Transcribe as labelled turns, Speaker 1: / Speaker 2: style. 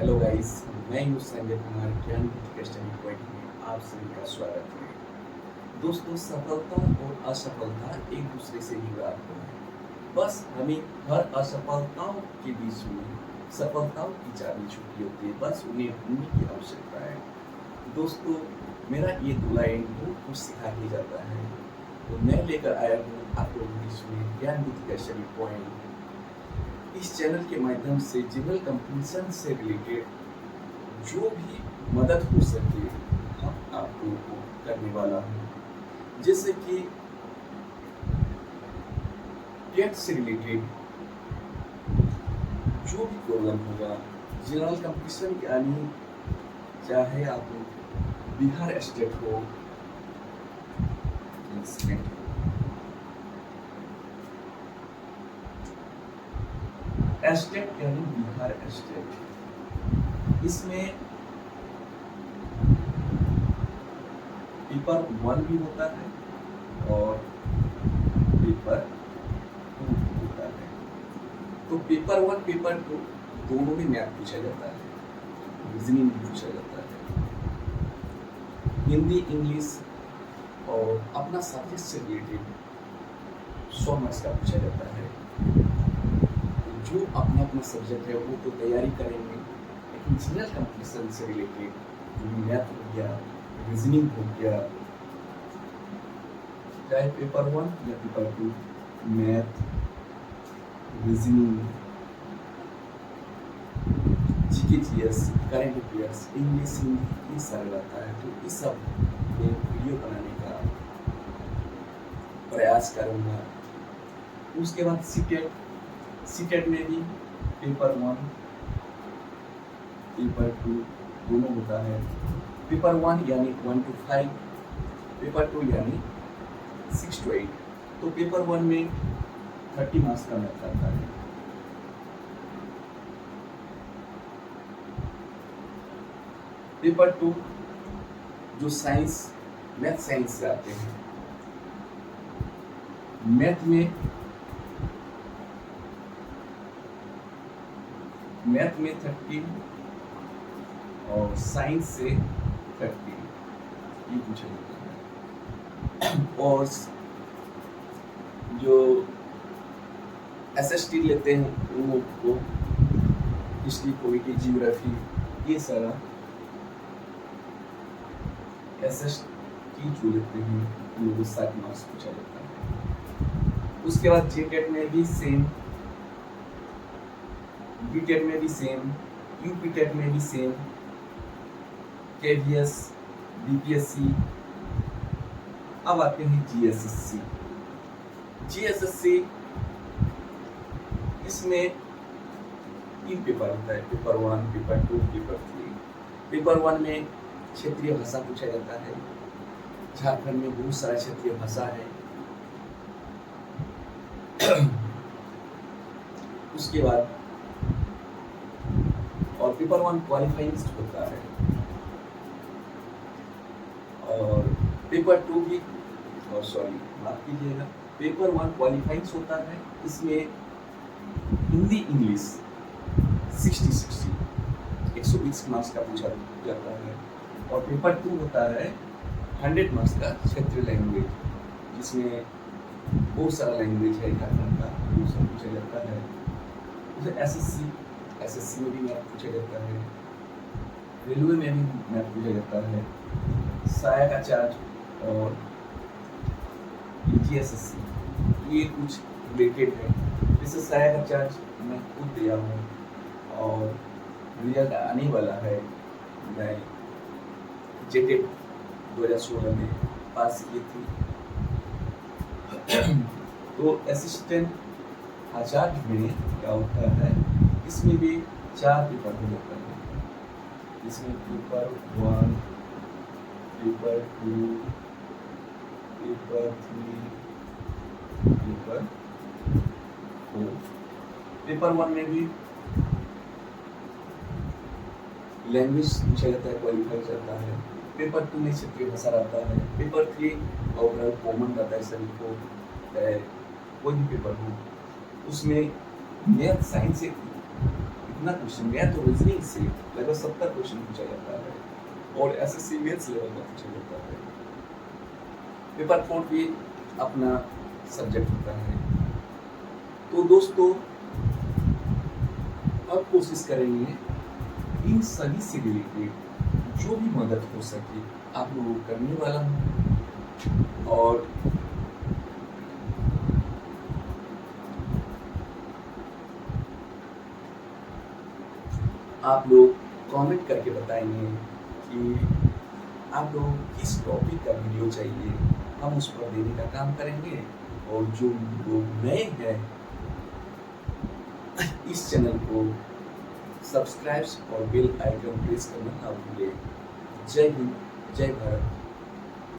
Speaker 1: Hello guys, मैं हूँ संजय कुमार। ज्ञान बुद्धि स्टडी पॉइंट में आप सभी का स्वागत है। दोस्तों, सफलता और असफलता एक दूसरे से जुड़ा हुआ है। बस हमें हर असफलताओं के बीच में सफलताओं की चाबी छुपी होती है, बस उन्हें ढूंढने की आवश्यकता है। दोस्तों, मेरा ये दो लाइन बहुत कुछ सिखा के जाता है। तो मैं लेकर आया हूँ आप लोगों के बीच में ज्ञान बुद्धि स्टडी पॉइंट। इस चैनल के माध्यम से जनरल कंपटीशन से रिलेटेड जो भी मदद हो सके हम आप लोगों को करने वाला हूँ। जैसे कि टेट से रिलेटेड जो भी प्रॉब्लम होगा, जनरल कंपटीशन यानी चाहे आप बिहार स्टेट हो, स्टेट यानी बिहार स्टेट, इसमें पेपर 1 भी होता है और पेपर 2 भी होता है। तो पेपर 1 पेपर 2 दोनों में मैथ पूछा जाता है, रीजनिंग भी पूछा जाता है, हिंदी इंग्लिश और अपना सब्जेक्ट से रिलेटेड 100 मार्क्स का पूछा जाता है। जो अपना अपना सब्जेक्ट है वो तो तैयारी करेंगे, लेकिन जनरल कंपटीशन से रिलेटेड मैथ हो गया, रीजनिंग हो गया, चाहे पेपर 1 या paper 2, math, reasoning, GK GS, current affairs, English, Hindi, ये सारा रहता है। तो इस सब में वीडियो बनाने का प्रयास करूँगा। उसके बाद सीटेट में भी पेपर 1 पेपर 2 दोनों होता है। पेपर 1 यानी 1 to 5, पेपर 2 यानी 6 to 8। तो पेपर 1 में 30 मार्क्स का मैथ आता है। पेपर 2 जो साइंस, मैथ साइंस से आते हैं, मैथ में 30 और साइंस से 30 ये पूछा जाता है। और जो एसएसटी लेते हैं उन लोग को हिस्ट्री, पॉलिटी, जियोग्राफी, ये सारा एसएसटी जो लेते हैं उन लोगों को 60 मार्क्स पूछा जाता है। उसके बाद जीटेट में भी सेम, बीटेट में भी सेम, यूपीटेट में भी सेम, केवीएस, बीपीएससी। अब आते हैं जीएसएससी। इसमें 3 पेपर होता है, पेपर 1, पेपर 2, पेपर 3। पेपर 1 में क्षेत्रीय भाषा पूछा जाता है। झारखंड में बहुत सारा क्षेत्रीय भाषा है। उसके बाद और पेपर 1 क्वालिफाइंग होता है और पेपर 2 भी, और सॉरी माफ कीजिएगा, पेपर 1 क्वालिफाइंग होता है। इसमें हिंदी इंग्लिश 60-60 120 मार्क्स का पूछा जाता है। और पेपर 2 होता है 100 मार्क्स का क्षेत्रीय लैंग्वेज, जिसमें बहुत सारा लैंग्वेज है झारखंड का, वो सब पूछा जाता है। उसे एसएससी में भी मैथ पूछा जाता है, रेलवे में भी मैथ पूछा जाता है, सहायक आचार्य और जीएसएससी ये कुछ रिलेटेड है। जैसे सहायक आचार्य मैं खुद दिया हूँ और रिजल्ट आने वाला है। मैं जेटेट 2016 में पास की थी। तो असिस्टेंट आचार्य में क्या होता है, इसमें भी 4 पेपर हो जाता है। इसमें paper 1, paper 2, paper 3, paper 4। Paper 1 में भी लैंग्वेज पूछा जाता है, क्वालिफाई करता है। पेपर 2 में क्षेत्रीय भाषा रहता है। पेपर 3 ओवरऑल कॉमन रहता है सभी को, कोई भी पेपर हो। उसमें मैथ साइंस कितना क्वेश्चन गया, तो रीजनिंग से लगभग 70 क्वेश्चन पूछा जाता है और एसएससी मेंस लेवल का पूछा जाता है। पेपर 4 भी अपना सब्जेक्ट होता है। तो दोस्तों अब कोशिश करेंगे इन सभी से रिलेटेड जो भी मदद हो सके आप लोगों को करने वाला हूँ। और आप लोग कमेंट करके बताएंगे कि आप लोग किस टॉपिक का वीडियो चाहिए, हम उस पर देने का काम करेंगे। और जो लोग नए हैं इस चैनल को सब्सक्राइब और बेल आइकन प्रेस करना ना भूलें। जय हिंद, जय भारत।